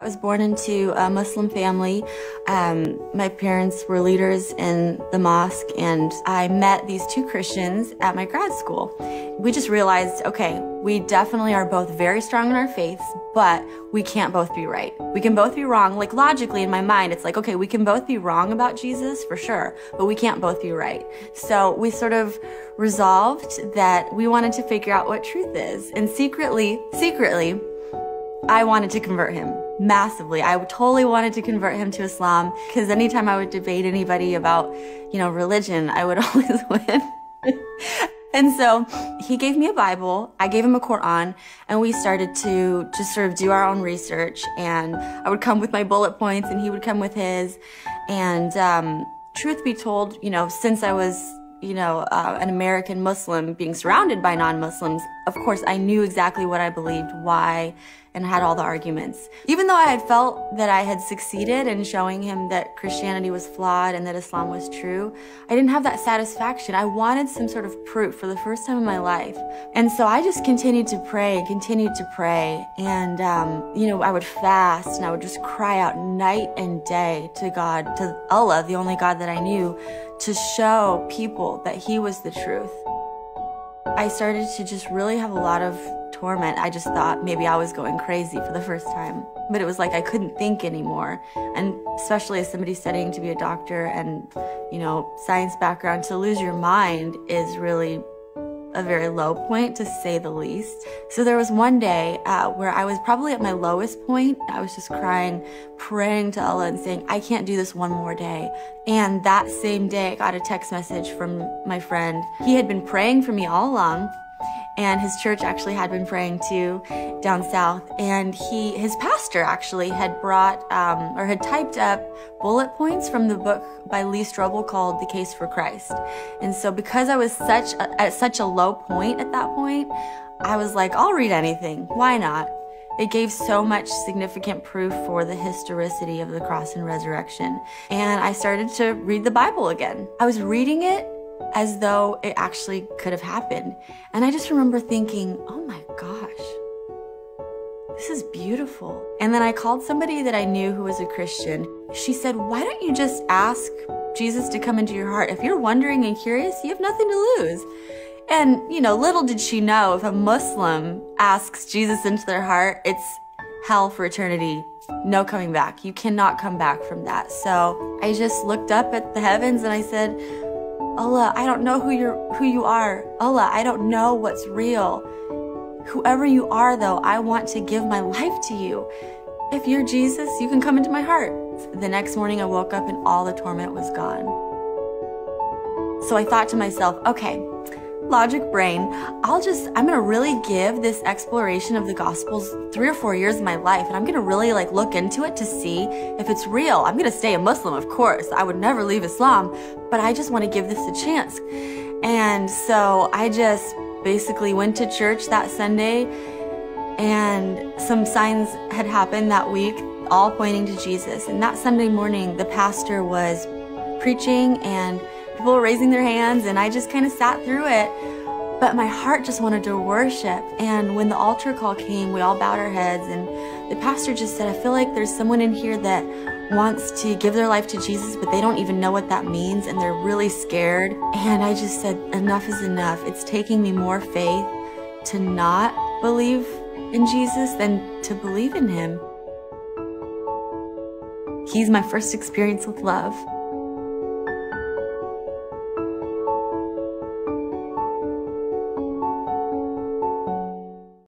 I was born into a Muslim family. My parents were leaders in the mosque, and I met these two Christians at my grad school. We just realized, okay, we definitely are both very strong in our faiths, but we can't both be right. We can both be wrong. Like logically in my mind, it's like, okay, we can both be wrong about Jesus for sure, but we can't both be right. So we sort of resolved that we wanted to figure out what truth is. And secretly, I wanted to convert him massively. I totally wanted to convert him to Islam, because anytime I would debate anybody about, religion, I would always win. And so he gave me a Bible, I gave him a Quran, and we started to just sort of do our own research. And I would come with my bullet points and he would come with his. And truth be told, since I was an American Muslim being surrounded by non-Muslims, of course, I knew exactly what I believed, why, and had all the arguments. Even though I had felt that I had succeeded in showing him that Christianity was flawed and that Islam was true, I didn't have that satisfaction. I wanted some sort of proof for the first time in my life. And so I just continued to pray. And, I would fast and I would just cry out night and day to God, to Allah, the only God that I knew, to show people that he was the truth. I started to just really have a lot of torment. I just thought maybe I was going crazy for the first time. But it was like I couldn't think anymore. And especially as somebody studying to be a doctor and, science background, to lose your mind is really a very low point, to say the least. So there was one day where I was probably at my lowest point. I was just crying, praying to Allah and saying, I can't do this one more day. And that same day, I got a text message from my friend. He had been praying for me all along, and his church actually had been praying too down south. And his pastor actually had brought or had typed up bullet points from the book by Lee Strobel called The Case for Christ. And so because I was at such a low point at that point, I was like, I'll read anything. Why not? It gave so much significant proof for the historicity of the cross and resurrection. And I started to read the Bible again. I was reading it as though it actually could have happened. And I just remember thinking, oh my gosh, this is beautiful. And then I called somebody that I knew who was a Christian. She said, why don't you just ask Jesus to come into your heart? If you're wondering and curious, you have nothing to lose. And, little did she know, if a Muslim asks Jesus into their heart, it's hell for eternity. No coming back. You cannot come back from that. So I just looked up at the heavens and I said, Allah, I don't know who you are. Allah, I don't know what's real. Whoever you are, though, I want to give my life to you. If you're Jesus, you can come into my heart. The next morning I woke up and all the torment was gone. So I thought to myself, okay, logic brain, I'm gonna really give this exploration of the Gospels 3 or 4 years of my life, and I'm gonna really look into it to see if it's real. I'm gonna stay a Muslim, of course. I would never leave Islam, but I just want to give this a chance. And so I just basically went to church that Sunday, and some signs had happened that week, all pointing to Jesus. And that Sunday morning, the pastor was preaching and people were raising their hands, and I just kind of sat through it. But my heart just wanted to worship. And when the altar call came, we all bowed our heads, and the pastor just said, I feel like there's someone in here that wants to give their life to Jesus, but they don't even know what that means, and they're really scared. And I just said, enough is enough. It's taking me more faith to not believe in Jesus than to believe in him. He's my first experience with love.